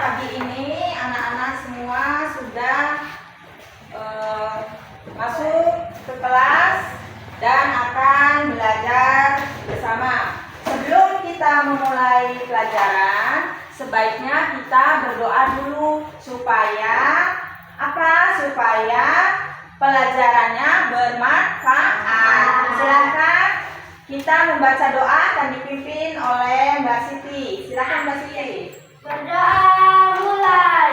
pagi ini anak-anak semua sudah masuk ke kelas dan akan belajar bersama. Sebelum kita memulai pelajaran, sebaiknya kita berdoa dulu supaya pelajarannya bermanfaat. Silakan kita membaca doa dan dipimpin oleh Mbak Siti. Silakan Mbak Siti. Berdoa mulai.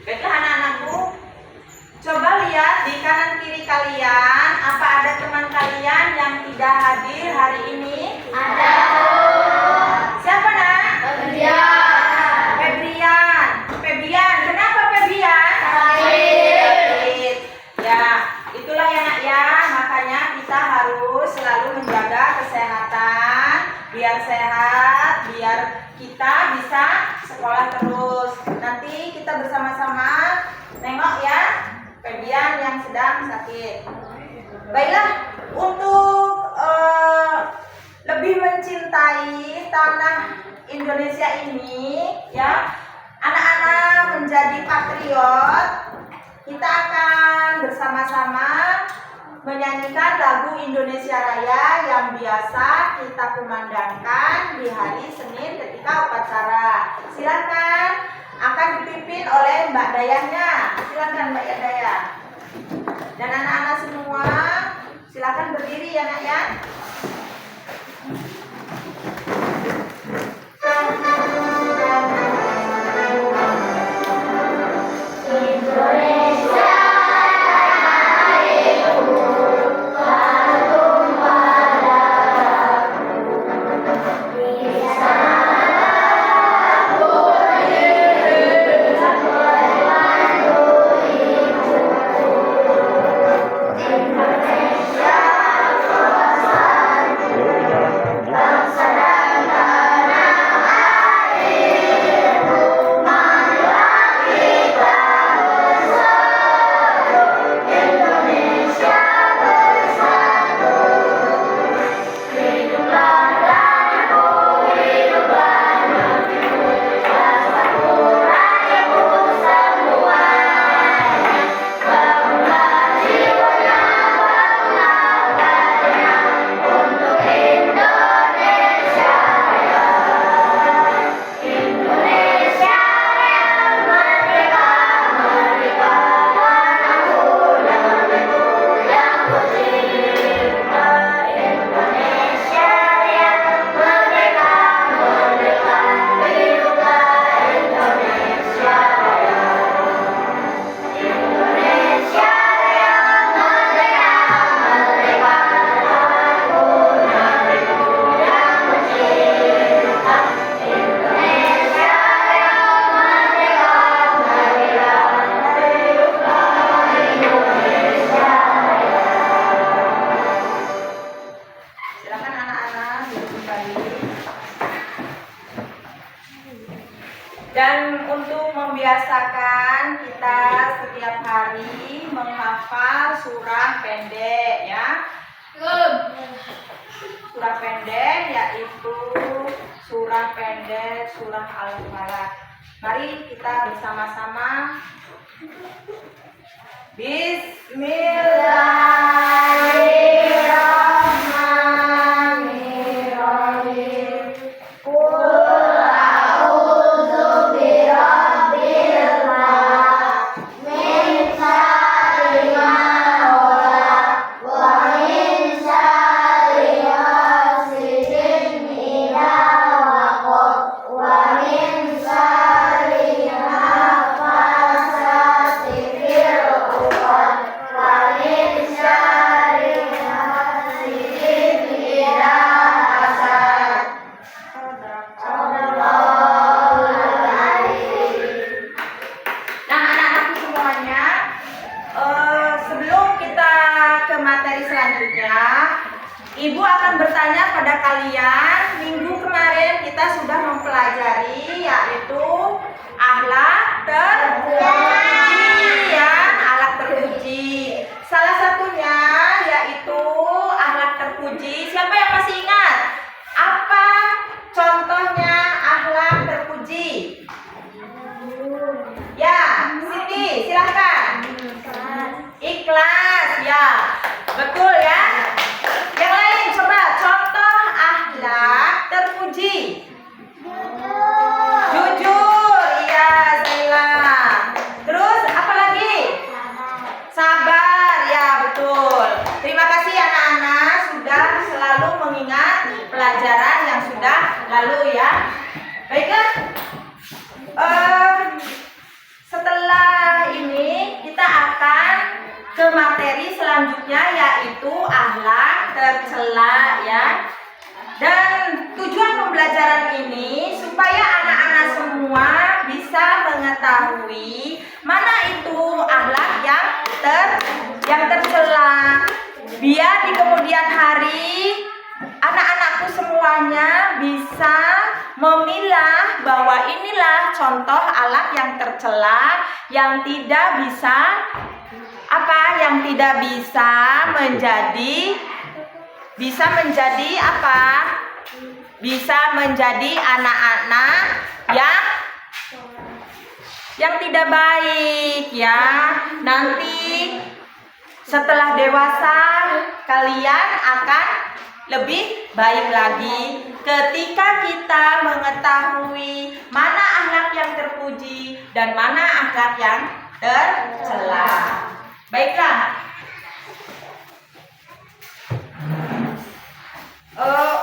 Baiklah anak-anakku, coba lihat di kanan kiri kalian, apa ada teman kalian yang tidak hadir hari ini? Ada. Siapa nak? Febrian. Kenapa Febrian? Sakit. Ya, itulah ya nak ya. Makanya kita harus selalu menjaga kesehatan, biar sehat, biar kita bisa sekolah terus. Nanti kita bersama-sama nengok ya Febrian yang sedang sakit. Baiklah, untuk lebih mencintai tanah Indonesia ini ya, anak-anak menjadi patriot, kita akan bersama-sama menyanyikan lagu Indonesia Raya yang biasa kita kumandangkan di hari Senin ketika upacara. Silakan, akan dipimpin oleh Mbak Dayahnya. Silakan Mbak Dayah. Dan anak-anak semua silakan berdiri ya nak ya. Dan untuk membiasakan kita setiap hari menghafal surah pendek ya. Surah pendek yaitu surah pendek surah Al-Falaq. Mari kita bersama-sama. Bismillahirrahmanirrahim. Wa min syarri semuanya. Sebelum kita ke materi selanjutnya, Ibu akan bertanya pada kalian. Minggu kemarin kita sudah mempelajari yaitu akhlak terpuji, ya, akhlak terpuji. Salah satunya yaitu akhlak terpuji. Siapa yang masih ingat? Apa contohnya akhlak terpuji? Ya, Siti, silahkan. Ikhlas, ya, betul ya. Yang lain coba contoh akhlak terpuji. Jujur, iya, Zaila. Terus apa lagi? Sabar, ya, betul. Terima kasih anak-anak sudah selalu mengingat pelajaran yang sudah lalu ya. Baiklah. Setelah ini kita akan ke materi selanjutnya yaitu akhlak tercela ya. Dan tujuan pembelajaran ini supaya anak-anak semua bisa mengetahui mana itu akhlak yang tercela. Biar di kemudian hari anak-anakku semuanya bisa memilah bahwa inilah contoh akhlak yang tercela yang tidak bisa menjadi apa? Bisa menjadi anak-anak yang tidak baik ya. Nanti setelah dewasa kalian akan lebih baik lagi ketika kita mengetahui mana akhlak yang terpuji dan mana akhlak yang tercela. Baiklah.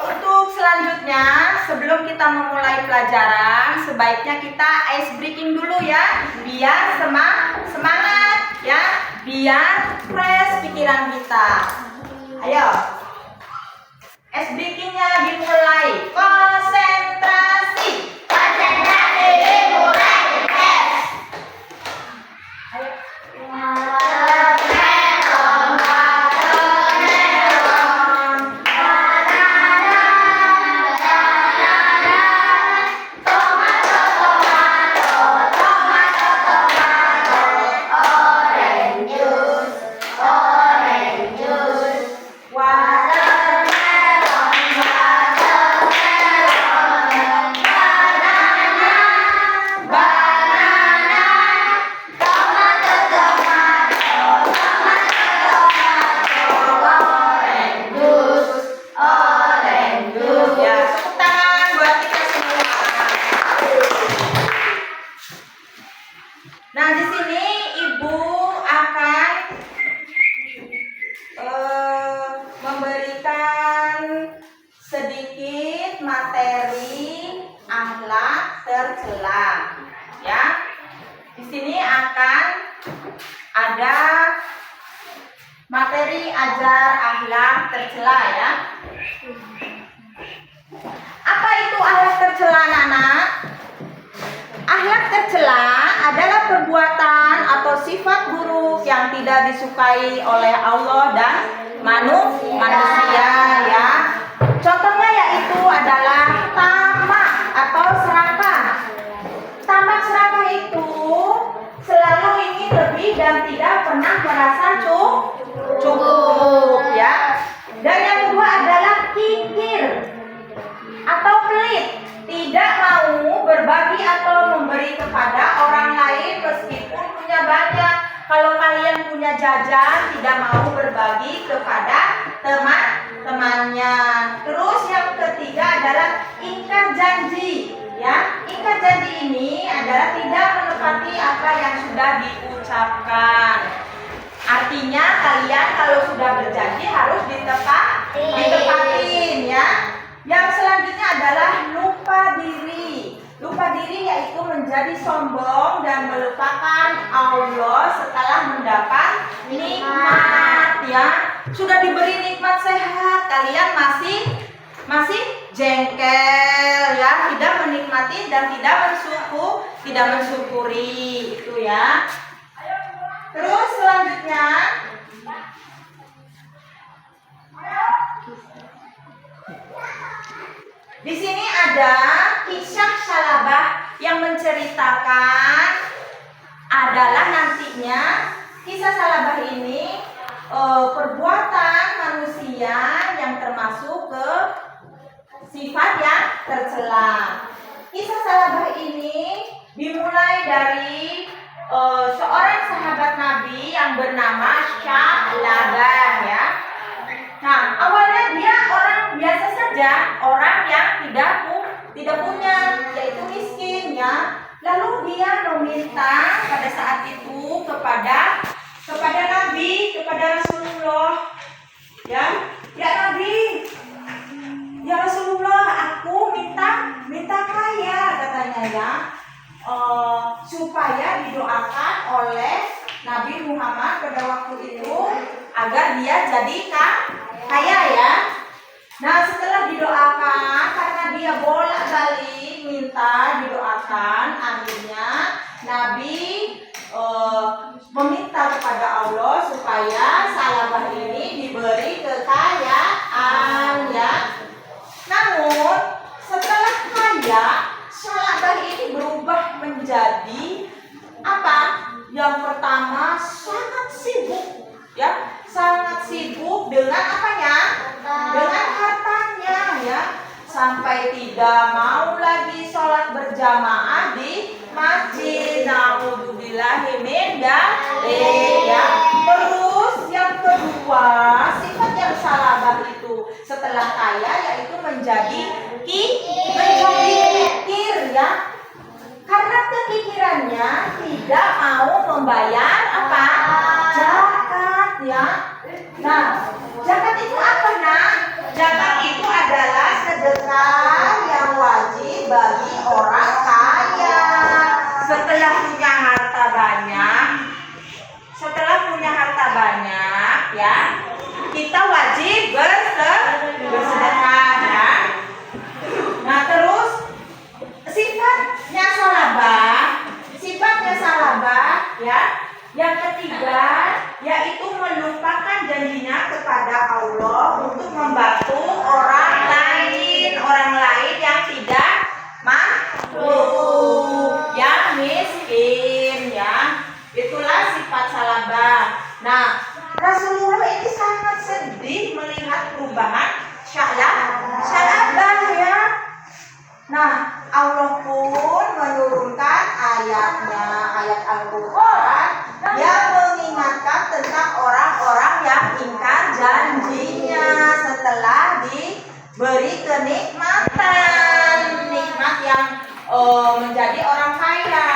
Untuk selanjutnya, sebelum kita memulai pelajaran, sebaiknya kita ice breaking dulu ya, biar semangat ya, biar fresh pikiran kita. Ayo, ice breakingnya dimulai. Konsentrasi. Konsentrasi dimulai. Ayo. Nah, di sini Ibu akan memberikan sedikit materi akhlak tercela. Ya, di sini akan ada materi ajar akhlak tercela ya. Apa itu akhlak tercela, anak-anak? Akhlak tercela adalah perbuatan atau sifat buruk yang tidak disukai oleh Allah dan manusia ya. Contohnya yaitu adalah tamak atau serakah. Tamak serakah itu selalu ingin lebih dan tidak pernah merasa cukup ya. Dan yang kedua adalah kikir atau pelit, tidak mau berbagi atau memberi kepada orang lain meskipun punya banyak. Kalau kalian punya jajan, tidak mau berbagi kepada teman-temannya. Terus yang ketiga adalah ingkar janji. Ya, ingkar janji ini adalah tidak menepati apa yang sudah diucapkan. Artinya kalian kalau sudah berjanji harus ditepatin ya. Yang selanjutnya adalah lupa diri. Lupa diri yaitu menjadi sombong dan melupakan Allah setelah mendapat nikmat ya. Sudah diberi nikmat sehat, kalian masih jengkel ya, tidak menikmati dan tidak mensyukuri itu ya. selanjutnya di sini ada kisah Salabah yang menceritakan adalah nantinya kisah Salabah ini perbuatan manusia yang termasuk ke sifat yang tercela. Kisah Salabah ini dimulai dari seorang sahabat Nabi yang bernama Sya'labah ya. Nah, awalnya dia orang biasa saja, orang yang tidak punya, yaitu miskin ya. Lalu dia meminta pada saat itu kepada Nabi, kepada Rasulullah, ya Nabi, ya Rasulullah, aku minta kaya katanya ya, supaya didoakan oleh Nabi Muhammad pada waktu itu agar dia jadi kaya ya. Nah, setelah didoakan, karena dia bolak-balik minta didoakan, akhirnya Nabi meminta kepada Allah supaya Salabah ini diberi kekayaan ya. Namun setelah kaya, Salabah ini berubah menjadi apa? Yang pertama, sangat sibuk ya, sangat sibuk dengan apanya? Dengan hartanya ya, sampai tidak mau lagi sholat berjamaah di masjid. Na'udzubillahi min dzalik ya. Terus yang kedua, sifat yang Salabah itu setelah kaya yaitu menjadi kikir ya. Karena kekikirannya tidak mau membayar apa? Zakat ya. Nah, zakat itu apa nak? Zakat itu adalah sedekah yang wajib bagi orang kaya. Setelah punya harta banyak ya, kita wajib bersedekah ya. Nah, terus sifatnya Salabah ya. Yang ketiga yaitu melupakan janjinya kepada Allah untuk membantu orang lain yang tidak mampu, yang miskin ya. Itulah sifat Salabah. Nah, Rasulullah ini sangat sedih melihat perubahan Sya'labah ya. Nah, Allah pun menurunkan ayat Al-Quran yang mengingatkan tentang orang-orang yang ingkar janjinya setelah diberi kenikmatan, nikmat yang menjadi orang kaya.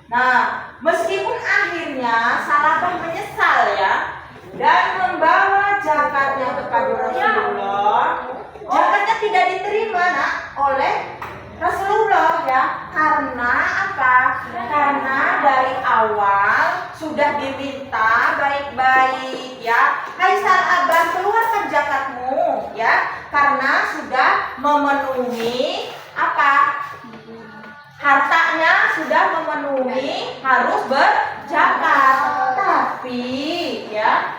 Nah, meskipun akhirnya Salabah menyesal ya dan membawa zakatnya kepada Rasulullah, zakatnya tidak diterima oleh Rasulullah ya. Karena apa? Karena dari awal sudah diminta baik-baik ya. Hai Salabah, keluarkan zakatmu ya. Karena sudah memenuhi apa? Hartanya sudah memenuhi, harus berzakat. Tapi ya,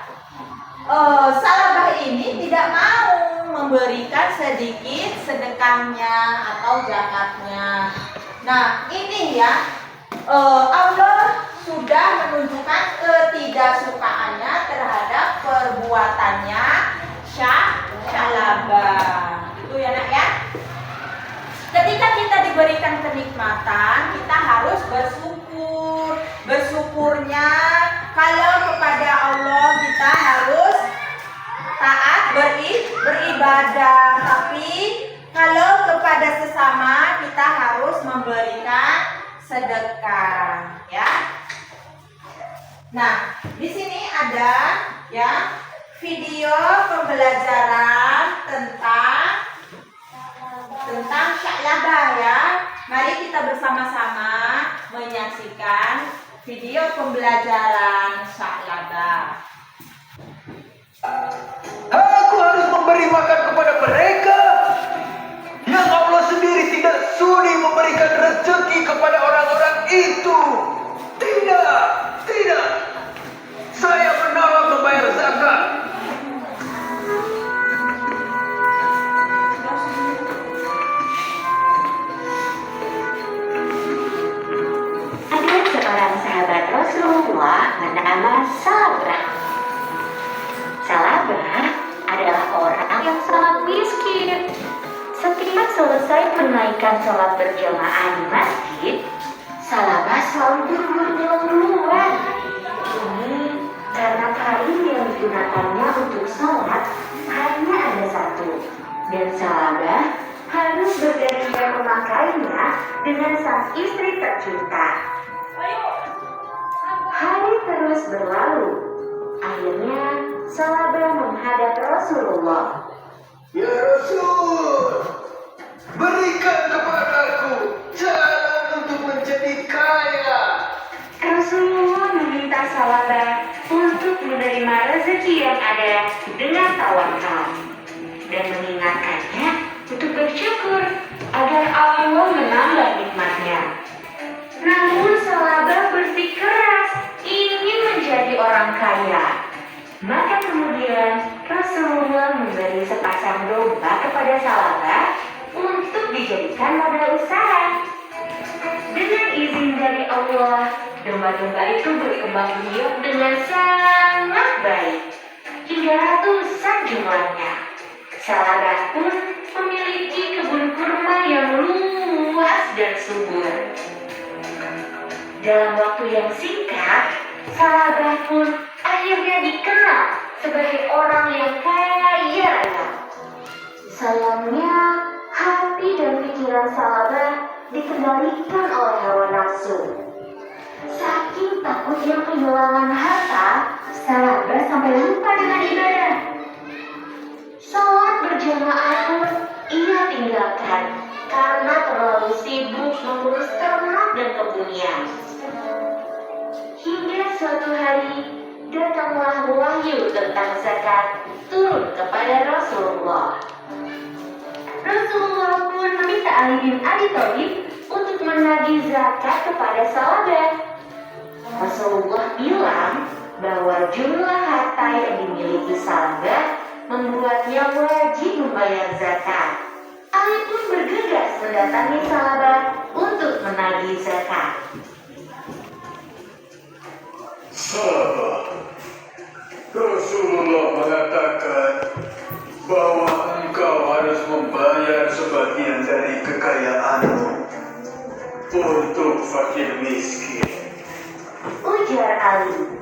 Salabah ini tidak mau memberikan sedikit sedekahnya atau zakatnya. Nah, ini ya, Allah sudah menunjukkan ketidaksukaannya terhadap perbuatannya Salabah. Itu ya nak ya. Ketika kita diberikan kenikmatan, kita harus bersyukur. Bersyukurnya kalau kepada Allah kita harus taat beribadah, tapi kalau kepada sesama kita harus memberikan sedekah ya. Nah, di sini ada ya video pembelajaran tentang Sya'labah ya. Mari kita bersama-sama menyaksikan video pembelajaran Sya'labah. Aku harus memberi makan kepada mereka yang Allah sendiri tidak sudi memberikan rezeki kepada orang-orang itu. Tidak. sholat berjamaah di masjid, Salabah selalu buru-buru pulang duluan. Ini karena kain yang digunakannya untuk sholat hanya ada satu, dan Salabah harus bergantian memakainya dengan sang istri tercinta. Hari terus berlalu. Akhirnya Salabah menghadap Rasulullah. Ya Rasul, berikan kepadaku jalan untuk menjadi kaya. Rasulullah meminta Salabah untuk menerima rezeki yang ada dengan tawakal dan mengingatkannya untuk bersyukur agar Allah menambah nikmatnya. Namun Salabah bersikeras ingin menjadi orang kaya. Maka kemudian Rasulullah memberi sepasang domba kepada Salabah untuk dijadikan modal usaha. Dengan izin dari Allah, domba-domba itu berkembang biak dengan sangat baik, hingga ratusan jumlahnya. Salabah pun memiliki kebun kurma yang luas dan subur. Dalam waktu yang singkat, Salabah pun akhirnya dikenal sebagai orang yang kaya raya. Sayangnya, hati dan pikiran Salabah dikendalikan oleh hawa nafsu. Saking takutnya kehilangan harta, Salabah sampai lupa dengan ibadah. Sholat berjamaah pun ia tinggalkan karena terlalu sibuk mengurus ternak dan kebunnya. Hingga suatu hari datanglah wahyu tentang zakat turun kepada Rasulullah. Rasulullah pun meminta Ali bin Abi Thalib untuk menagih zakat kepada Salabah. Rasulullah bilang bahwa jumlah harta yang dimiliki Salabah membuatnya wajib membayar zakat. Ali pun bergegas mendatangi Salabah untuk menagih zakat. Salabah, Rasulullah mengatakan bahwa engkau harus membayar sebagian dari kekayaanmu untuk fakir miskin. Ujar Ali.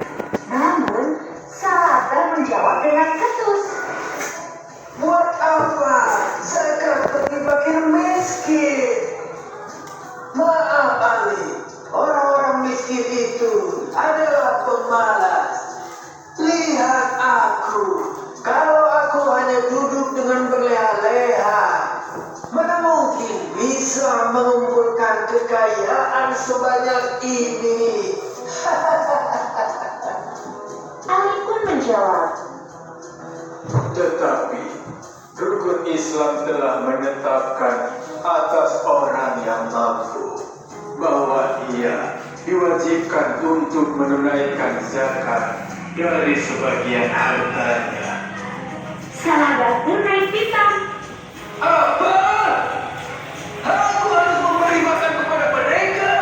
Namun Salabah menjawab dengan ketus. Buat apa zakat bagi fakir miskin? Maaf Ali, orang-orang miskin itu adalah pemalas. Lihat aku, kalau aku hanya duduk dengan berleha-leha, mana mungkin bisa mengumpulkan kekayaan sebanyak ini? Ali pun menjawab. Tetapi rukun Islam telah menetapkan atas orang yang mampu bahwa ia diwajibkan untuk menunaikan zakat dari sebagian hartanya. Salabah pun naik pitam. Apa? Aku harus memberi makan kepada mereka?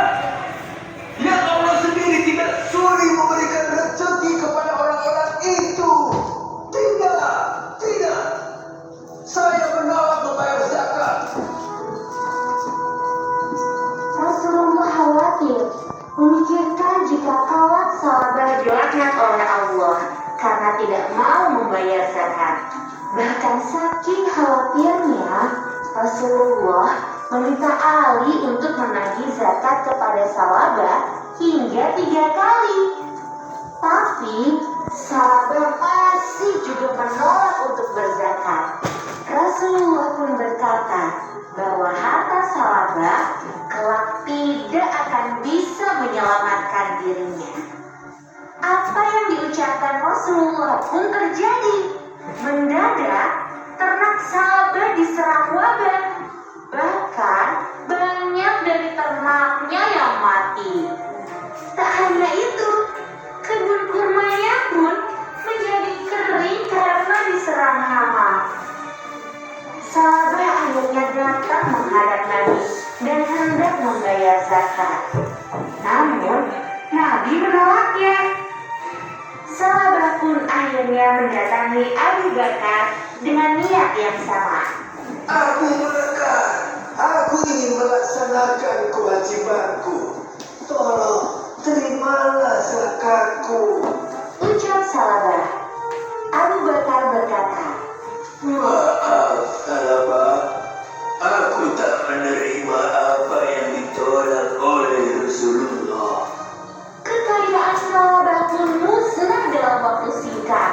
Yang Allah sendiri tidak sudi memberikan rezeki kepada orang-orang itu. Tidak, tidak. Saya menolak membayar zakat. Rasulullah khawatir memikirkan jika kelak Salabah dilaknat oleh Allah karena tidak mau membayar zakat. Bahkan saking khawatirnya, Rasulullah meminta Ali untuk menagih zakat kepada Salabah hingga 3 kali. Tapi Salabah masih juga menolak untuk berzakat. Rasulullah pun berkata bahwa harta Salabah kelak tidak akan bisa menyelamatkan dirinya. Apa yang diucapkan Rasulullah pun terjadi. Mendadak ternak Salabah diserang wabah. Bahkan banyak dari ternaknya yang mati. Tak hanya itu, kebun kurmanya pun menjadi kering karena diserang hama. Salabah akhirnya datang menghadap Nabi dan hendak membayar zakat. Namun Nabi menolaknya. Salabah pun akhirnya mendatangi Abu Bakar dengan niat yang sama. Abu Bakar, aku Aku ingin melaksanakan kewajibanku. Tolong terimalah zakatku. Ucap Salabah. Abu Bakar berkata, Maaf, Salabah. Aku tak menerima apa yang ditolak oleh Rasulullah. kekayaan Salabah pun musnah dalam waktu singkat.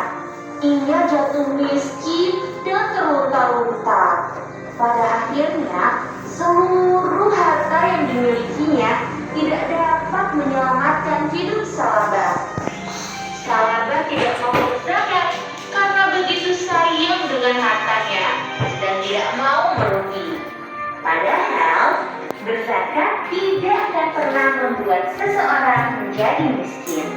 Ia jatuh miskin dan terlunta-lunta. Pada akhirnya, seluruh harta yang dimilikinya tidak dapat menyelamatkan hidup Salabah. Salabah tidak mau berzakat karena begitu sayang dengan hartanya dan tidak mau merugi. Padahal, berzakat tidak akan pernah membuat seseorang menjadi miskin.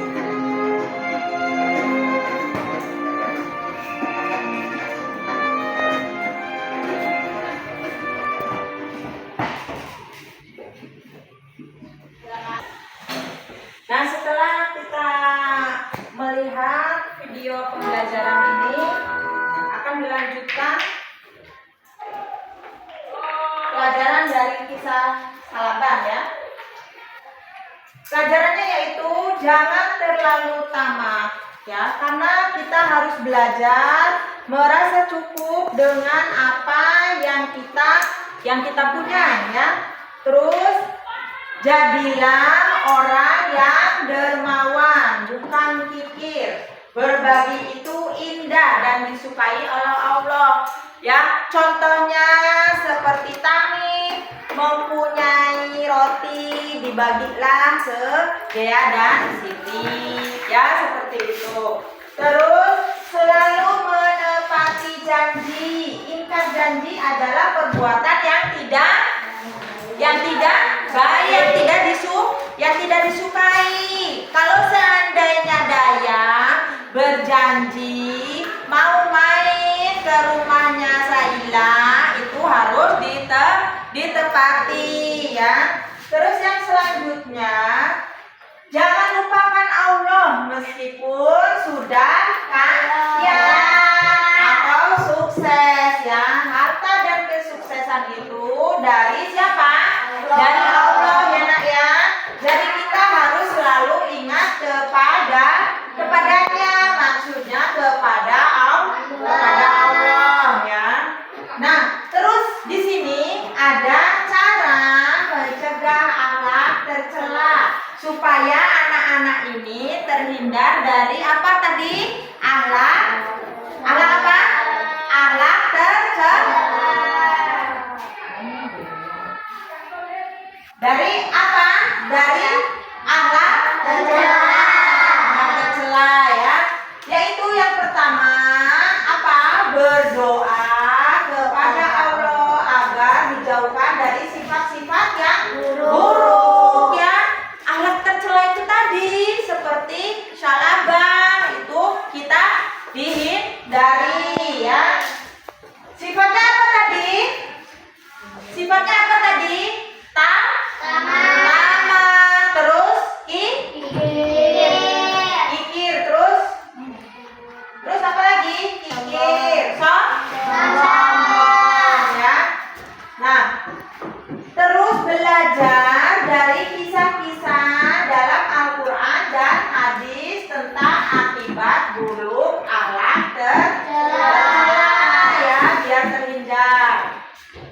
Nah, setelah kita melihat video pembelajaran ini, akan dilanjutkan pelajaran dari kisah Salabah ya. Pelajarannya yaitu jangan terlalu tamak ya, karena kita harus belajar merasa cukup dengan apa yang kita punya ya. Terus jadilah orang yang dermawan, bukan kikir. Berbagi itu indah dan disukai oleh Allah. Ya, contohnya seperti Tami mempunyai roti, dibagilah Dea dan Siti. Ya, seperti itu. Terus selalu menepati janji. Ingkar janji adalah perbuatan yang tidak baik, yang tidak disukai. Kalau seandainya Daya berjanji mau main ke rumahnya Saila, itu harus ditepati ya. Terus yang selanjutnya, jangan lupakan Allah meskipun sudah kaya atau sukses ya. Harta dan kesuksesan itu dari siapa? Dari Allah ya nak ya. Jadi kita harus selalu ingat kepadanya, maksudnya kepada Allah ya. Nah, terus di sini ada cara mencegah akhlak tercela supaya anak-anak ini terhindar dari apa tadi? Akhlak apa? Akhlak tercela. Dari apa? Dari akhlak tercela ya. Yaitu yang pertama apa? Berdoa kepada Allah agar dijauhkan dari sifat-sifat yang buruk ya. Akhlak tercela itu tadi seperti Salabah itu kita dihindari ya. Sifatnya apa tadi? Sifatnya apa tadi? Tamak, terus kikir, terus apa lagi? Kikir, sombong ya. Nah, terus belajar dari kisah-kisah dalam Al-Quran dan hadis tentang akibat buruk akhlak tercela ya, biar terhindar.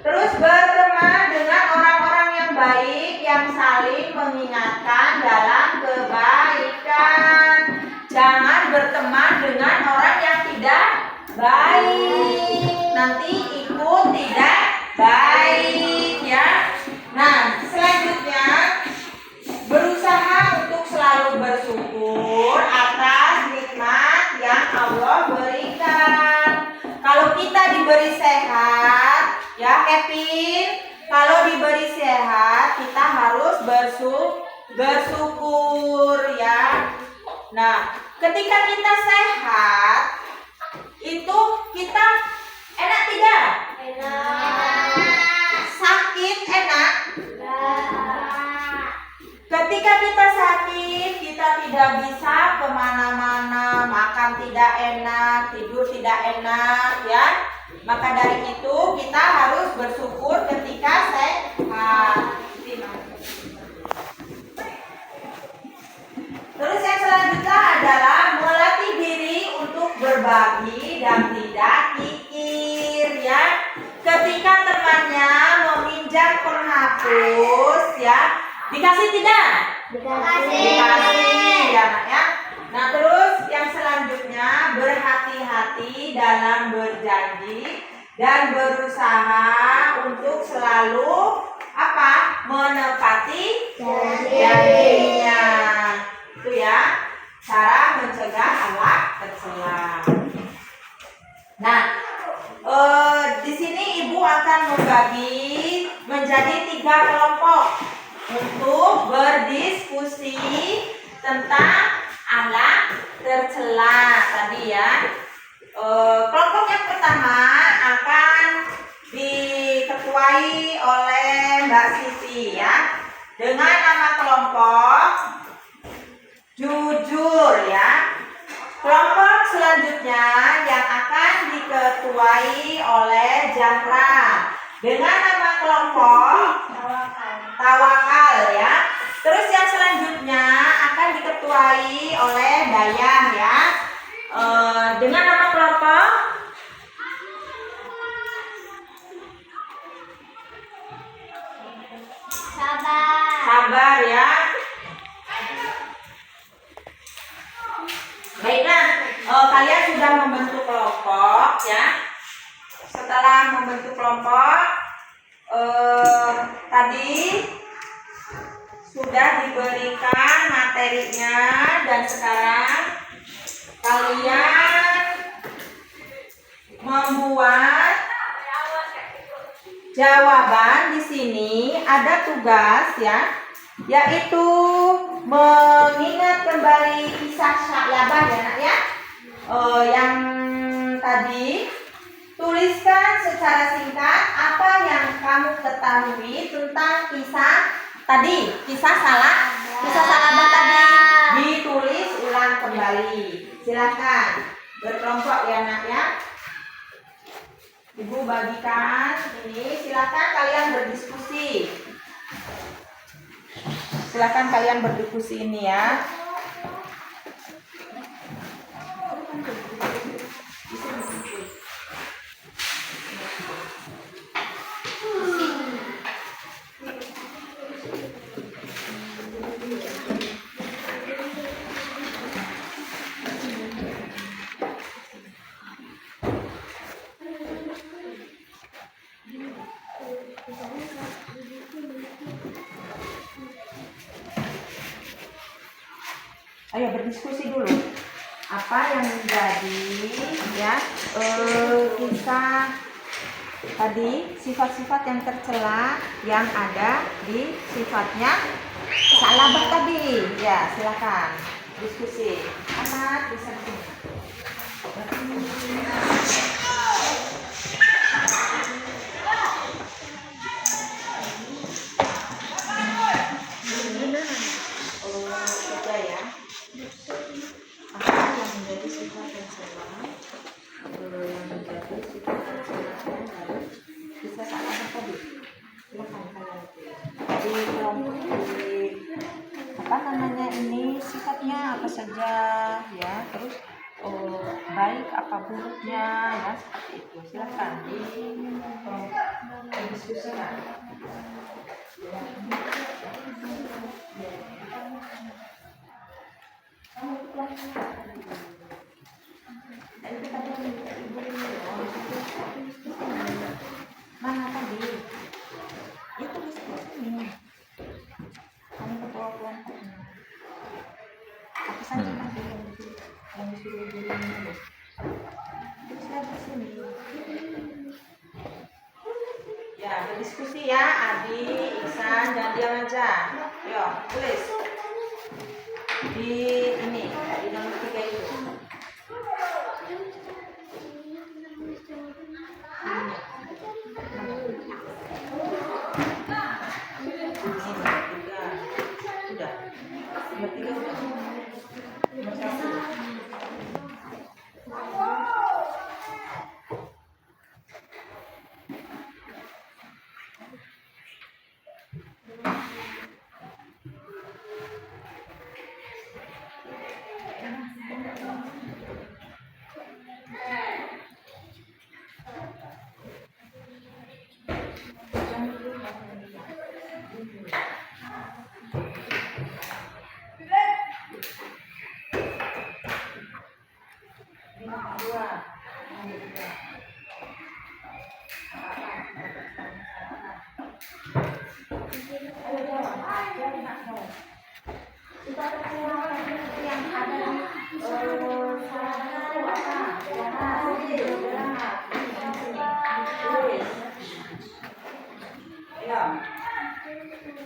Terus berteman dengan orang-orang yang baik, yang saling mengingatkan dalam kebaikan. Jangan berteman dengan orang yang tidak baik, nanti ikut tidak baik ya. Nah, selanjutnya berusaha untuk selalu bersyukur atas nikmat yang Allah berikan. Kalau kita diberi sehat, ya Kevin, kalau diberi sehat kita harus bersyukur ya. Nah, ketika kita sehat itu kita enak tidak? Sakit enak? Ketika kita sakit, kita tidak bisa kemana-mana, makan tidak enak, tidur tidak enak ya. Maka dari itu kita harus bersyukur ketika sehat. Terus yang selanjutnya adalah melatih diri untuk berbagi dan tidak kikir ya. Ketika temannya meminjam penghapus ya, dikasih tidak? Dikasih ya nak ya. Nah terus yang selanjutnya berhati-hati dalam berjanji dan berusaha untuk selalu apa? Menepati janjinya. Itu ya cara mencegah anak tercela. Nah, di sini ibu akan membagi menjadi 3 kelompok untuk berdiskusi tentang anak tercela tadi ya. Kelompok yang pertama akan diketuai oleh Mbak Siti ya, dengan nama kelompok jujur ya. Kelompok selanjutnya yang akan diketuai oleh Zahra dengan nama kelompok tawakal ya. Terus yang selanjutnya akan diketuai oleh Dayang ya, dengan nama kelompok sabar ya. Baiklah, kalian sudah membentuk kelompok ya. Setelah membentuk kelompok tadi sudah diberikan materinya dan sekarang kalian membuat jawaban. Di sini ada tugas ya, yaitu mengingat kembali kisah Sya'labah ya nak ya. Yang tadi tuliskan secara singkat apa yang kamu ketahui tentang kisah tadi, kisah Sya'labah tadi, ditulis ulang kembali. Silakan berkelompok ya nak ya. Ibu bagikan ini, silakan kalian berdiskusi. Silakan kalian berdiskusi ini ya. Ayo berdiskusi dulu. Apa yang menjadi ya kisah tadi, sifat-sifat yang tercela yang ada di sifatnya Sya'labah tadi. Ya, silakan diskusi. Ahmad bisa sini. Kerja ya. Apa yang menjadi sifat tercela? Yang menjadi sifat tercela dari kisah Sya'labah tadi. Silakan kalian. Di kelompok apa namanya ini, sifatnya apa saja ya, terus baik apa buruknya ya, seperti itu. Silakan didiskusikan. Mana tadi? Itu di sini. Kamu ketua kelompoknya. Apa saja tadi yang disuruh guru menulis? Terus lihat di sini. Ya, berdiskusi ya, Adi, Iksan, dan diam aja. Yo, tulis. Di ini, di nomor 3 itu.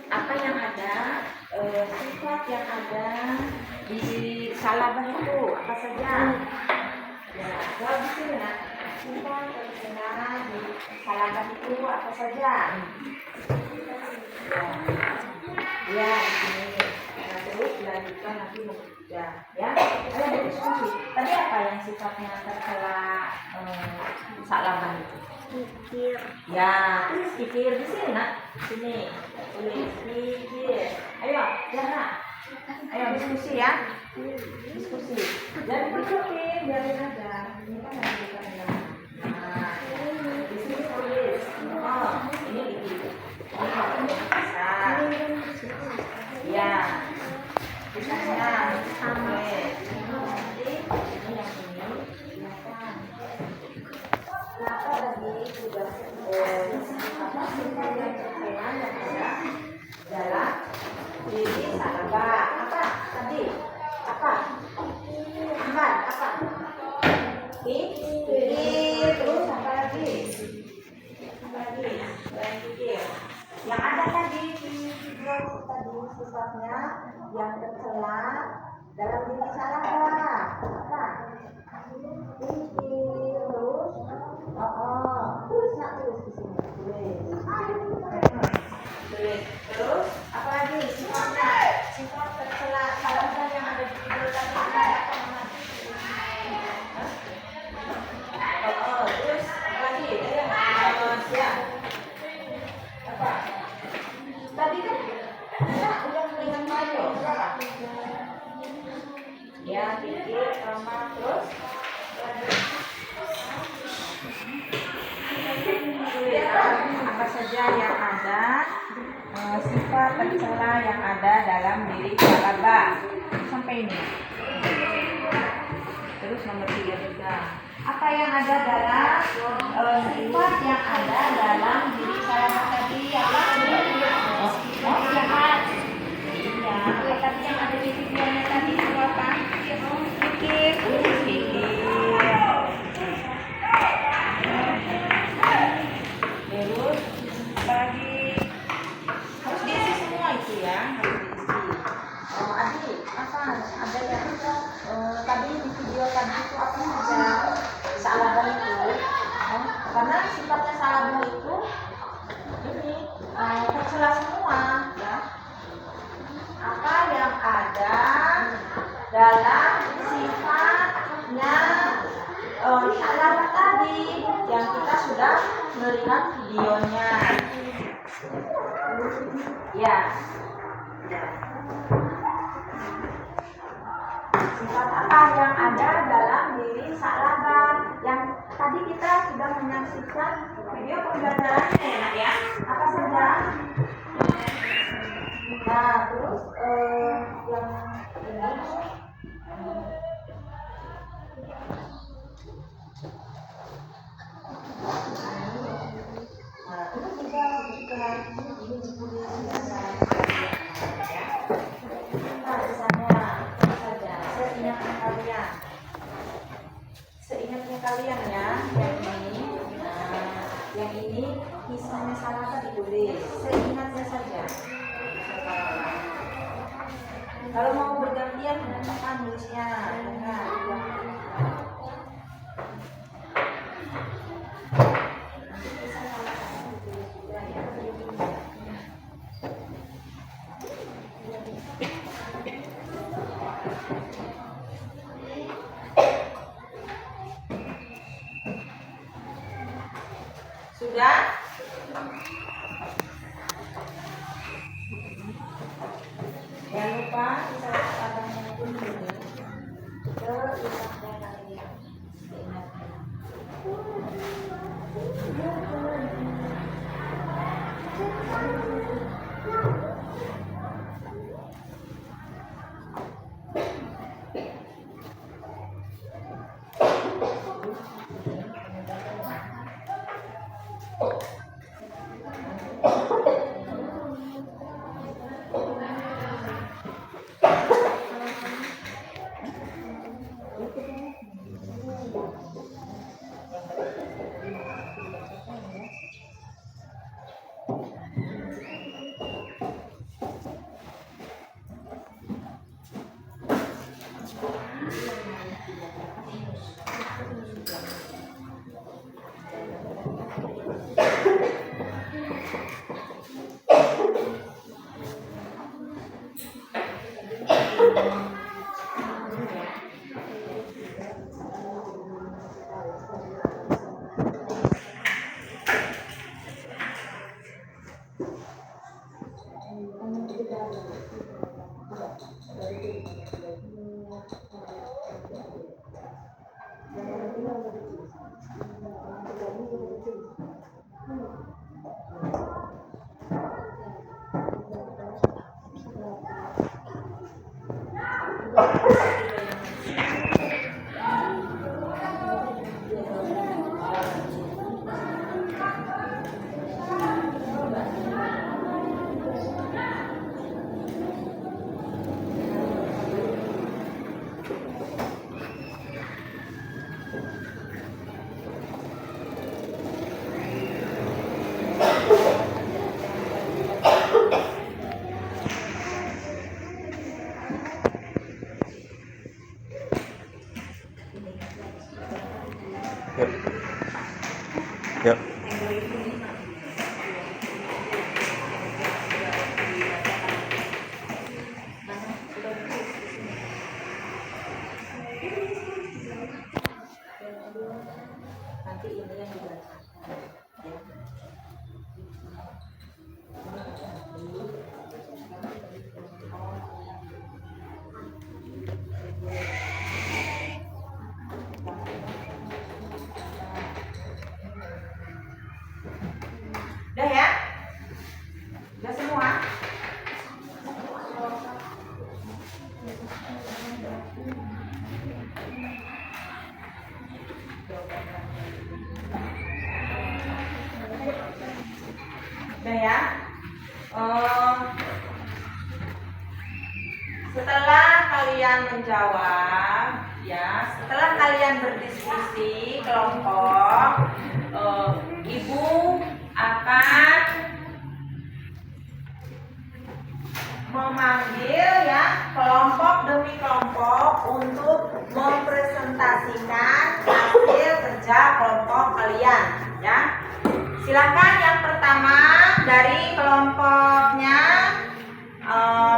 Apa yang ada, sifat yang ada di salabah itu apa saja? Ya, jawab di sini nak. Sifat terkena di salabah itu apa saja? Ya, di sini. Nah, terus dilanjutkan nanti bekerja. Ya, ayo berdiskusi. Tadi apa yang sifatnya tercela salabah itu? Pikir. Ya, tulis pikir di sini nak. Sini, tulis pikir. Ayo, Jana. Ayo diskusi ya. Diskusi. Jangan dikerjain, biarin aja. Ini kan ada bukannya. Nah, di sini tulis. Oh, ini dikit. Ini bisa. Ya. Bisanya. Oke. Nanti ini yang ini. Silakan. Kenapa tadi sudah apa sifat yang tercela yang ada dalam diri salabah? Apa tadi? Apa? Ahmad, apa? Pikir, terus apa lagi? Apa lagi? Selain pikir. Yang ada tadi di video tadi sifatnya yang tercela dalam diri salabah. Apa? Pikir, terus tulis nak, tulis di sini, tulis. Terus apa lagi sifatnya? Sifat tercela salabah yang ada di video tadi ada apa nanti? Terus apa lagi? Siap. Apa? Tadi kan kita udah melihat Mario berapa? Ya, pikir sama terus apa saja yang ada sifat tercela yang ada dalam diri salabah sampai ini. Terus nomor 3 juga. Apa yang ada dalam sifat yang ada dalam diri salabah tadi? Apa? Jahat. Iya. Apa tadi yang ada di videonya tadi itu apa? Pikir. Terus bagi harus diisi semua itu ya, harus diisi. Adi, apa ada yang tadi di video tadi itu apa saja salabah itu? Karena sifatnya salabah itu ini tercela semua ya. Apa yang ada dalam sifatnya salabah tadi yang kita sudah melihat videonya. Ya. Sifat apa yang ada dalam diri salabah yang tadi kita sudah menyaksikan video pembelajarannya ya. Apa saja? Nah, terus yang ini seingatnya kalian ya, yang ini misalnya salah ditulis, seingatnya saja. Kalau mau bergantian apa nulisnya? Sudah? Jangan lupa kita akan mengunjungi ke isapnya kalian. Yuk. Nanti ini yang dibaca. Udah ya? Udah semua? Udah ya? Setelah kalian menjawab, ya, setelah kalian berdiskusi kelompok, ibu akan memanggil ya kelompok demi kelompok untuk mempresentasikan hasil kerja kelompok kalian, ya. Silakan yang pertama dari kelompoknya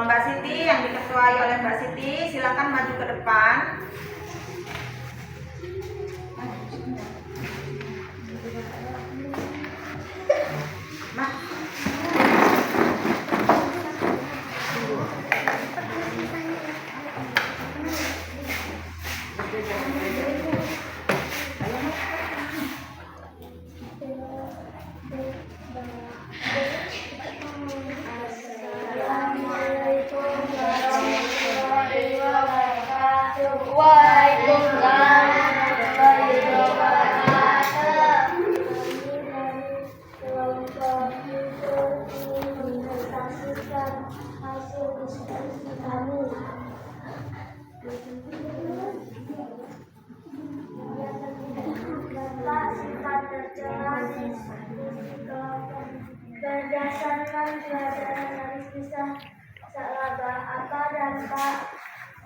Mbak Siti yang diketuai oleh Mbak Siti, silakan maju ke depan. Berdasarkan pelajaran harus bisa selaba apa dampak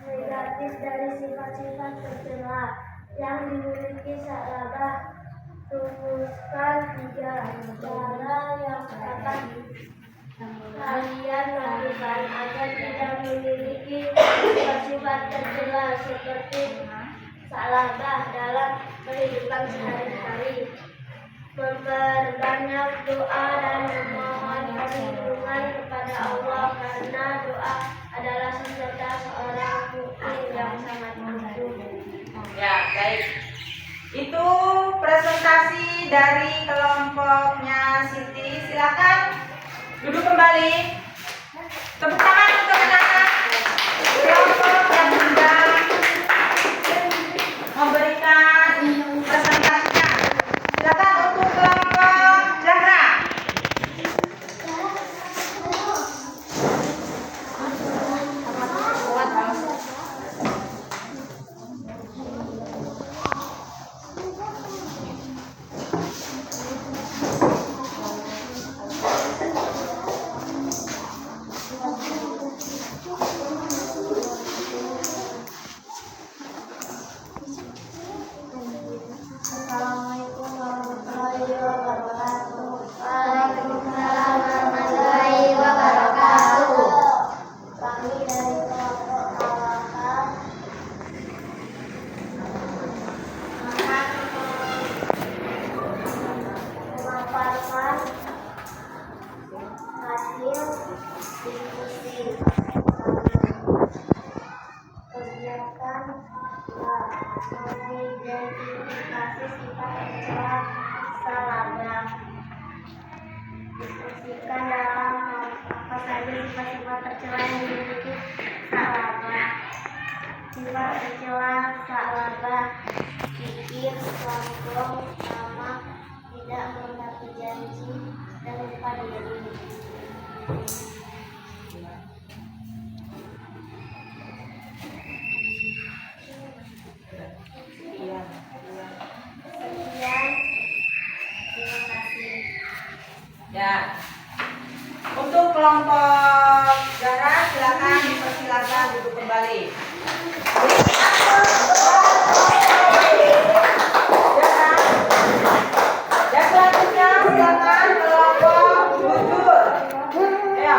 negatif dari sifat-sifat tercela yang dimiliki selaba. Rumuskan 3 cara yang dapat kalian lakukan agar tidak memiliki sifat-sifat tercela seperti salabah dalam kehidupan sehari-hari. Memperbanyak doa dan memohon perlindungan kepada Allah karena doa adalah senjata seorang mukmin yang sangat ampuh. Ya, baik. Itu presentasi dari kelompoknya Siti. Silakan duduk kembali. Tepuk tangan untuk anak-anak kelompok yang sudah memberikan presentasinya. Silakan untuk kelompok Zahra. mengerjakan mengidentifikasi sifat tercela selaba. Diskusikan dalam apa saja sifat-sifat tercela yang dimiliki salaba. Sifat tercela salaba: kikir, sombong, tamak, tidak menepati janji, dan lupa diri. Sekian, terima kasih. Ya. Untuk kelompok darah silakan dipersilakan duduk kembali. Dan selanjutnya silakan kelompok jujur. Ya.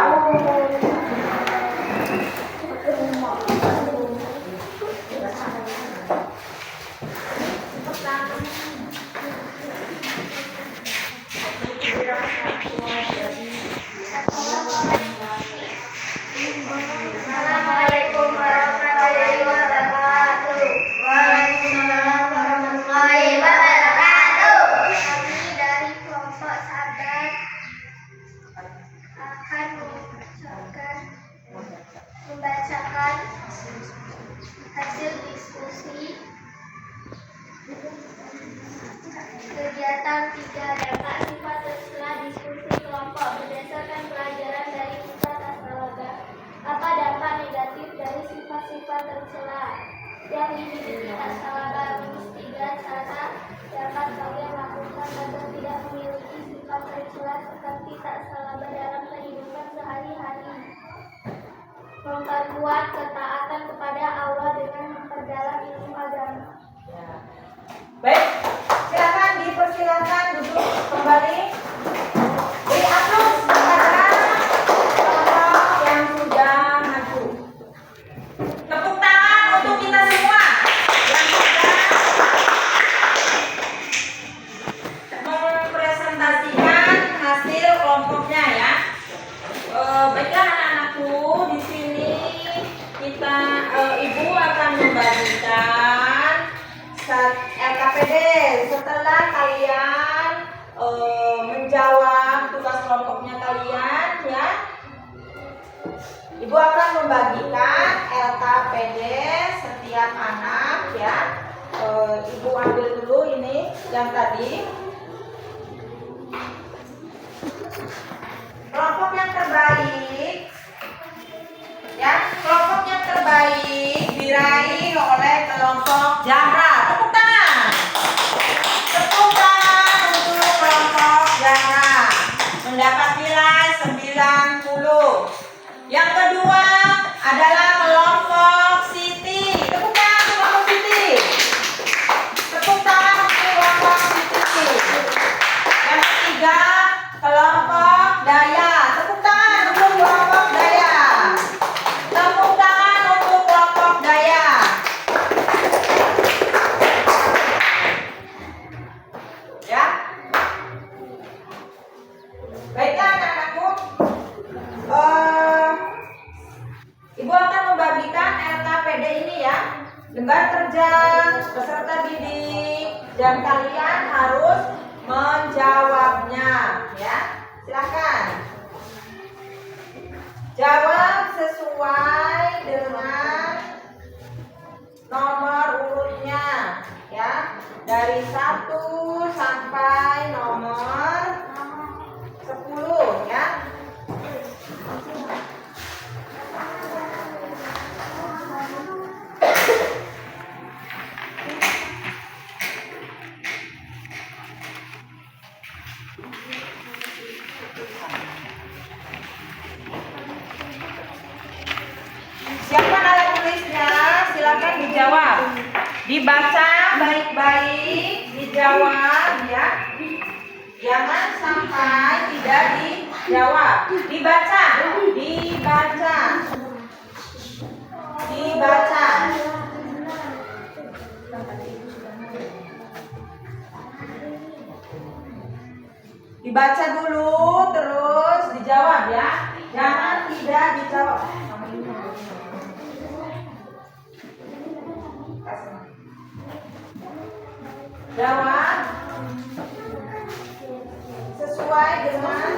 Assalamualaikum warahmatullahi wabarakatuh. Waalaikumsalam warahmatullahi wabarakatuh. Kami dari kelompok Sadar akan membacakan hasil diskusi kegiatan 3 dampak sifat tercela. Diskusi kelompok berdasarkan pelajaran dari kisah Tasalaba. Apa dampak negatif dari sifat-sifat tercela yang dimiliki Tasalaba? Rumus 3 cara dapat kalian lakukan agar tidak memiliki sifat tercela seperti Tasalaba dalam kehidupan sehari-hari. Memperkuat ketaatan kepada Allah dengan memperdalam ilmu agama. Baik, silakan dipersilakan duduk kembali. Beri aplaus kepada kelompok yang sudah maju. Tepuk tangan untuk kita semua yang sudah mempresentasikan hasil kelompoknya ya. Baiklah anak-anakku, di sini kita ibu akan membagikan LKPD setelah kalian menjawab tugas kelompoknya kalian ya. Ibu akan membagikan LKPD setiap anak ya. Ibu ambil dulu ini yang tadi. Kelompok yang terbaik ya, kelompok yang terbaik diraih oleh kelompok Zahra. Tepuk tangan. Tepuk tangan untuk kelompok Zahra. Mendapat nilai 90. Yang kedua adalah kelompok Siti. Tepuk tangan untuk kelompok Siti. Tepuk tangan untuk kelompok Siti. Yang ketiga kelompok Daya. Tepuk tangan untuk kelompok Daya. Tepuk tangan untuk kelompok Daya. Ya. Baiklah anak-anakku. Ibu akan membagikan LKPD ini ya. Lembar kerja peserta didik dan kalian harus menjawabnya ya. Silakan. Jawab sesuai dengan nomor urutnya ya. Dari 1 sampai nomor 10 ya. Siapkan alat tulisnya, silakan dijawab. Dibaca baik-baik, dijawab ya. Jangan sampai tidak dijawab. Dibaca, dibaca. Dibaca. Dibaca dulu terus dijawab ya. Jangan tidak dijawab. Jawab sesuai dengan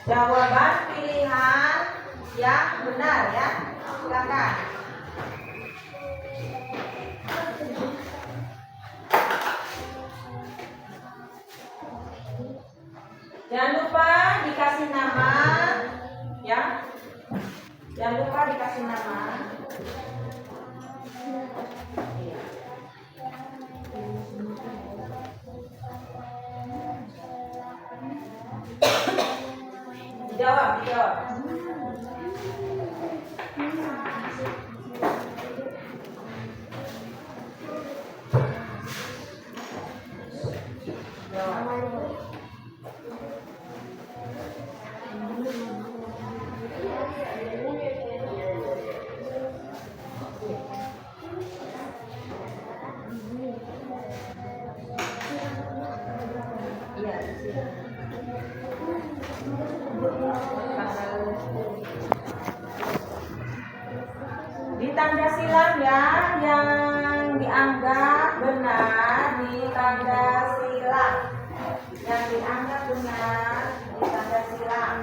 jawaban pilihan yang benar ya. Silakan. Jangan lupa dikasih nama ya. Jangan lupa dikasih nama. Dijawab. Di tanda silang ya, yang dianggap benar di tanda silang. Yang dianggap benar di tanda silang.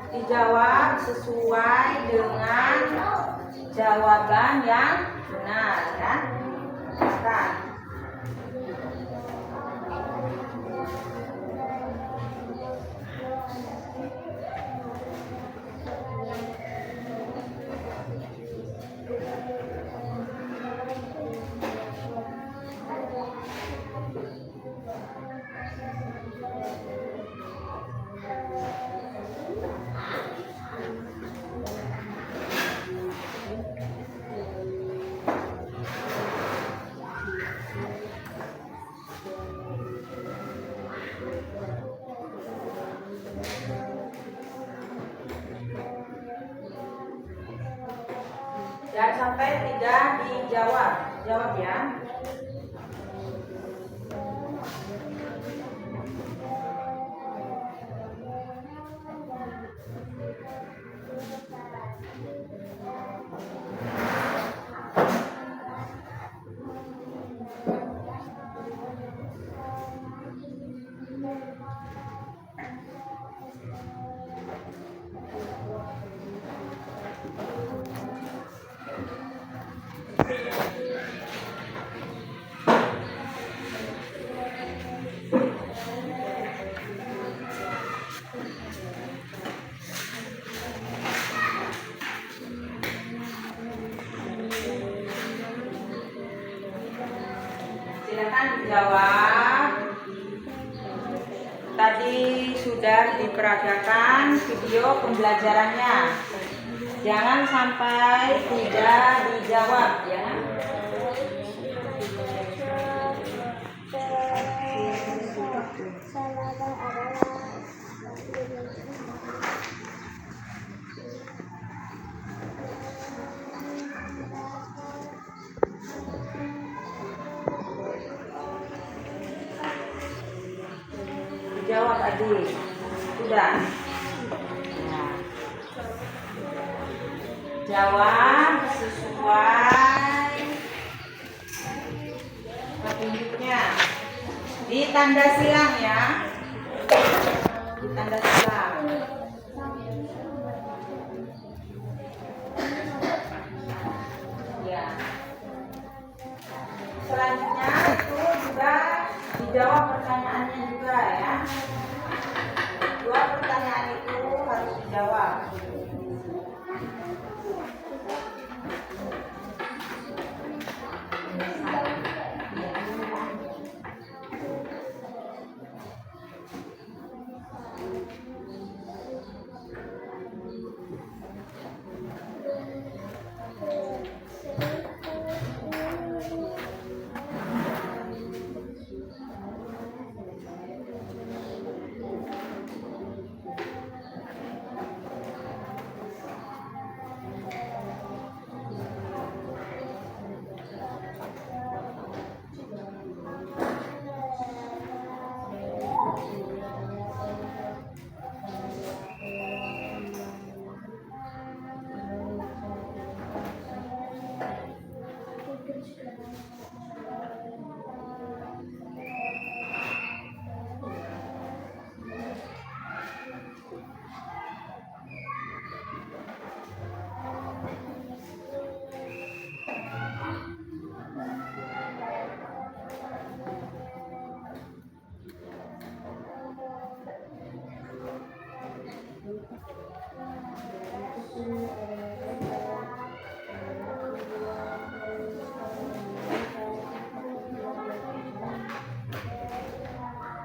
Dijawab sesuai dengan jawaban yang benar ya. Silakan. Jangan sampai tidak dijawab. Jawab ya. Silakan dijawab. Tadi sudah diperagakan video pembelajarannya. Jangan sampai tidak dijawab ya. Jawab adik. Sudah. Nah. Jawab sesuai petunjuknya. Di tanda silang ya. Di tanda silang. Ya. Selanjutnya itu juga dijawab pertanyaannya juga ya. Dua pertanyaan itu harus dijawab.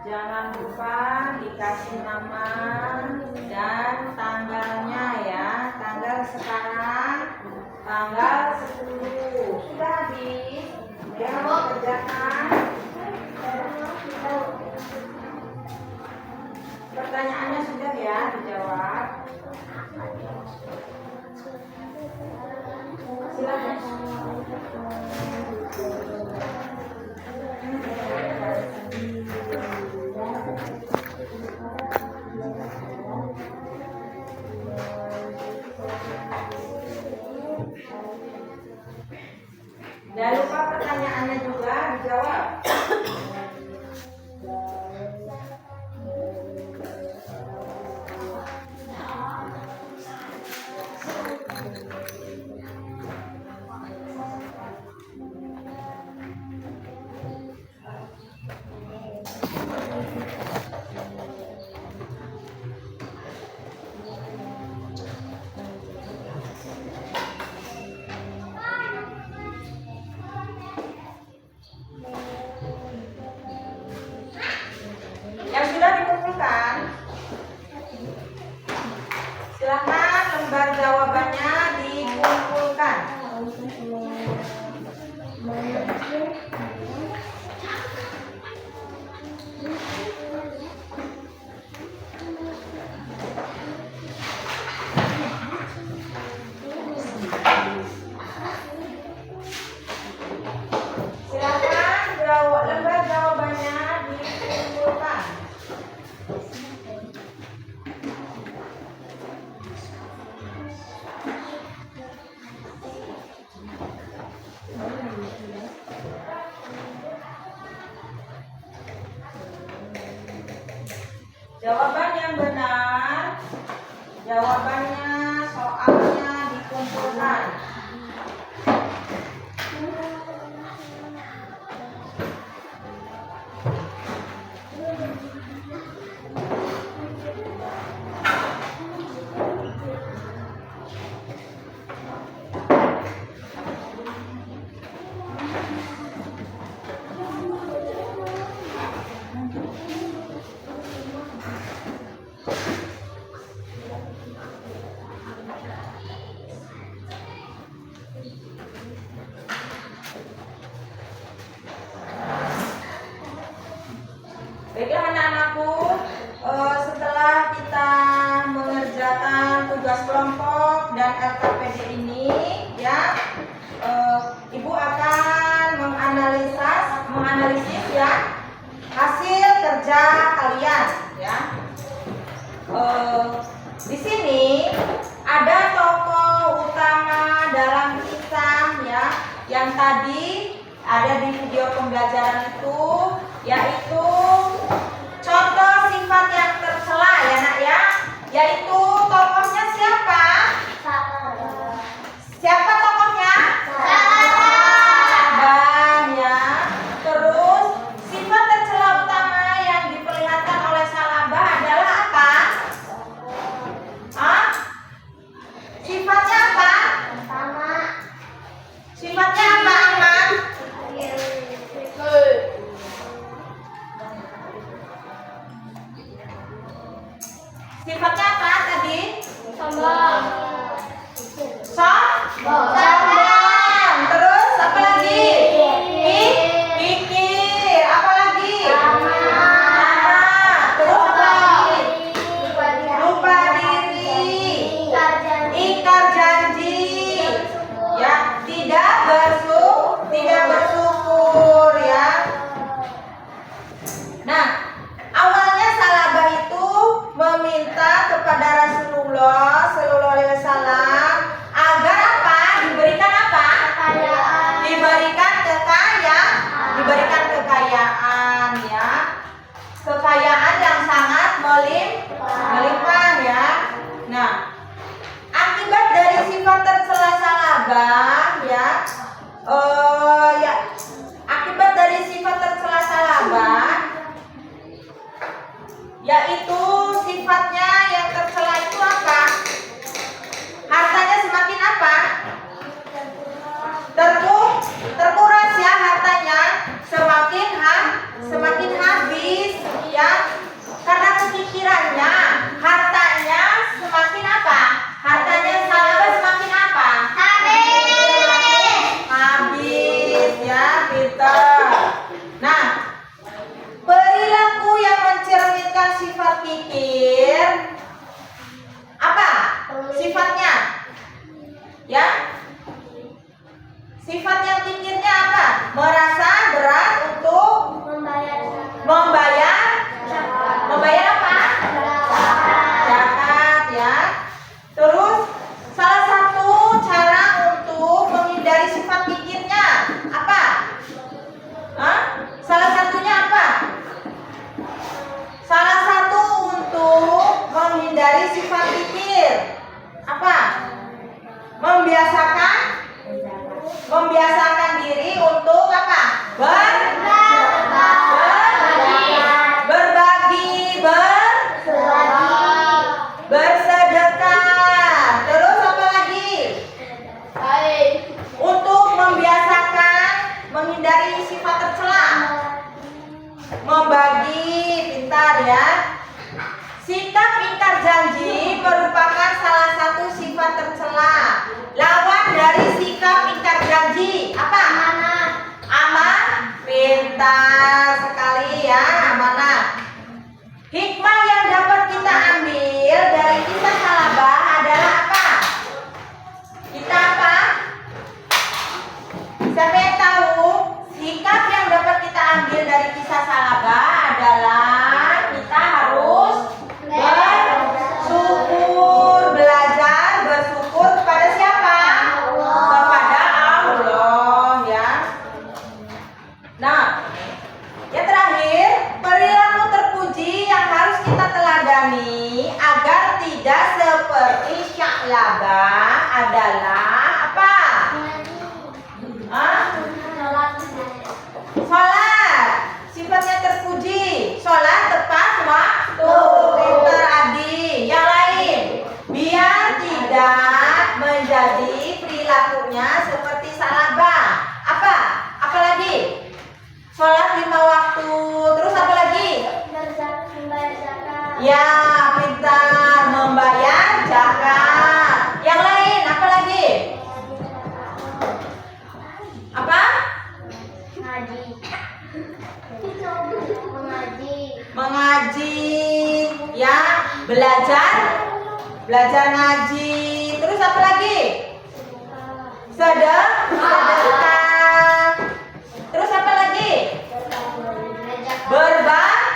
Jangan lupa dikasih nama dan tanggalnya ya. Tanggal sekarang tanggal 10. Sudah habis? Ya, kerjakan. Pertanyaannya sudah ya dijawab. Silakan. Jangan lupa pertanyaannya juga dijawab. Yang sudah dikumpulkan, silakan lembar jawabannya dikumpulkan. Silakan lembar jawabannya dikumpulkan. Jawaban yang benar, jawabannya soalnya dikumpulkan. Baiklah anak-anakku, setelah kita mengerjakan tugas kelompok dan LKPD ini, ya, Ibu akan menganalisis ya hasil kerja kalian, ya. Di sini ada tokoh utama dalam kisah ya, yang tadi ada di video pembelajaran itu, yaitu contoh sifat yang tercela ya nak ya, yaitu tokohnya siapa? Siapa tokohnya? Salabah ya. Terus sifat tercela utama yang diperlihatkan oleh Salabah adalah apa? Sifatnya apa? Sifatnya apa, Ahmad? Sifatnya apa tadi? Sombong. Terus apa lagi? Pikir. Apa lagi? Terus apa lagi? Lupa diri. Ingkar janji. Ya, tidak bersyukur ya. Nah, awalnya sifat kikir, apa sifatnya? Ya, sifat yang kikirnya apa? Merasa berat untuk membayar apa? Zakat, ya. Terus salah satu cara untuk menghindari sifat kikirnya apa? Salah satunya apa? Salah satu untuk menghindari sifat kikir apa? Membiasakan diri untuk apa? Berbagi, bersedekah. Terus apa lagi? Untuk membiasakan menghindari sifat tercela. Membagi, pintar ya. Sikap ingkar janji merupakan salah satu sifat tercela. Lawan dari sikap ingkar janji apa? Aman. Pintar sekali ya, amanah. Hikmah yang dapat kita ambil dari kisah Salabah adalah apa? Kita apa? Siapa yang tahu? Sikap yang dapat kita ambil dari kisah Salabah adalah kita harus bersyukur, belajar bersyukur kepada siapa? Kepada Allah ya. Nah, yang terakhir, perilaku terpuji yang harus kita teladani agar tidak seperti Sya'labah adalah apa? Sholat. Sifatnya terpuji. Sholat tepat waktu. Pintar Adi. Yang lain, biar tidak menjadi perilakunya seperti Salabah. Apa? Apalagi? Sholat 5 waktu. Terus apa lagi? Ya, pintar. Membayar zakat. Yang lain apa lagi? Apa? Mengaji. Ya, belajar ngaji. Terus apa lagi? Sedekah. Terus apa lagi?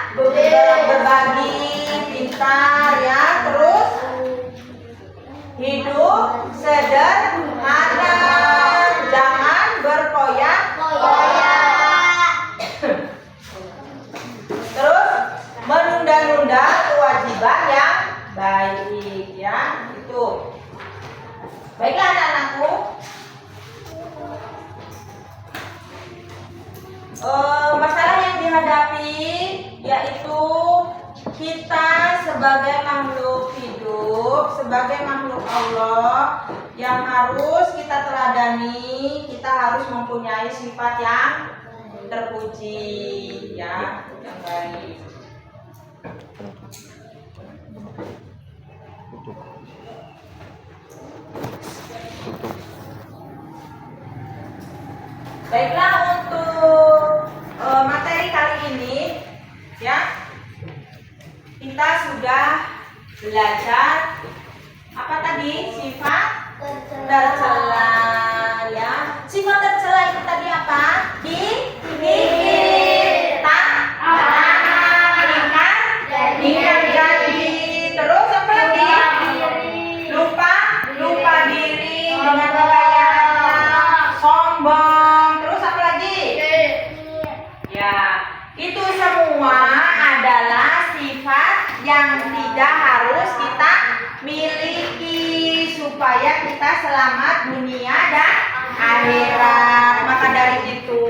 Berbagi, pintar ya. Terus hidup sederhana, jangan berkoyak-koyak. Terus menunda-nunda kewajiban yang baik ya. Itu. Baiklah anak-anakku. Masalah yang dihadapi yaitu kita sebagai makhluk hidup, sebagai makhluk Allah yang harus kita teladani, kita harus mempunyai sifat yang terpuji ya, yang baik. Baiklah, untuk materi kali ini ya, kita sudah belajar apa tadi? Sifat tercela ya. Sifat tercela itu tadi apa? Ingkar janji. Terus apa lagi? Lupa diri dengan kekayaannya, sombong. Terus apa lagi? Ya, itu semua adalah sifat yang tidak harus kita miliki supaya kita selamat dunia dan akhirat. Maka dari itu,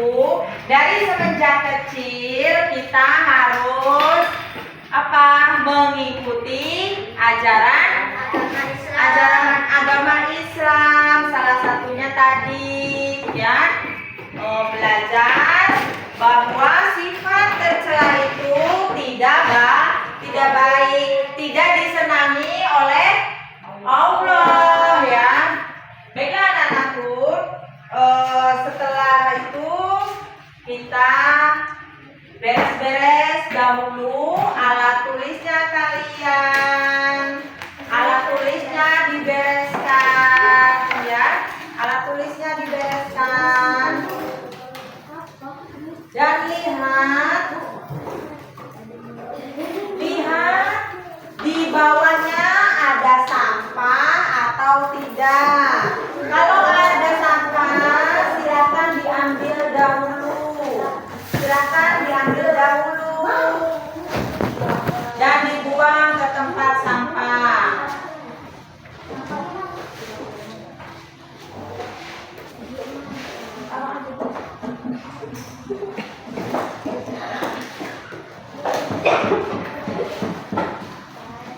dari semenjak kecil kita harus mengikuti ajaran agama Islam. Salah satunya tadi ya, belajar bahwa sifat tercela itu tidak baik, tidak disenangi oleh Allah ya. Baiklah anak-anakku, setelah itu kita beres-beres dahulu alat tulisnya bawahnya ada sampah atau tidak? Kalau ada sampah, silakan diambil dahulu. Silakan diambil dahulu dan dibuang ke tempat sampah.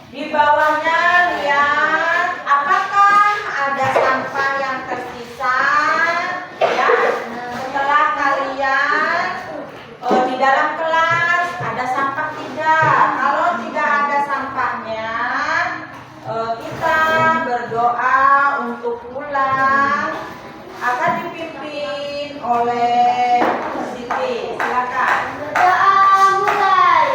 Di bawahnya lihat apakah ada sampah yang tersisa ya setelah kalian di dalam kelas ada sampah tidak. Kalau tidak ada sampahnya kita berdoa untuk pulang, akan dipimpin oleh Siti. Silakan. Berdoa mulai.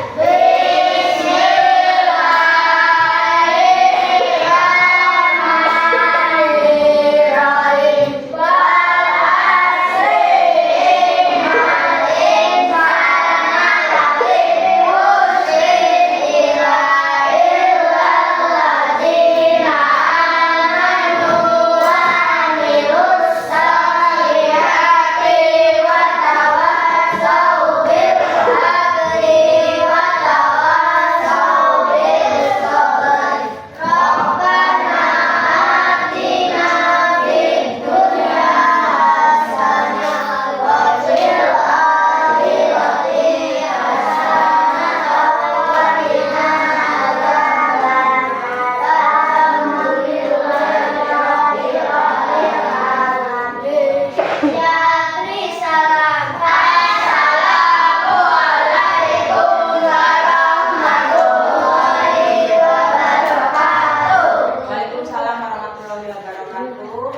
Waalaikumsalam warahmatullahi wabarakatuh.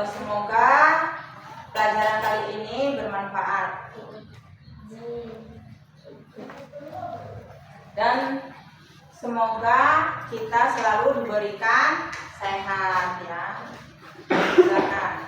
Semoga pelajaran kali ini bermanfaat dan semoga kita selalu diberikan sehat ya. Silakan.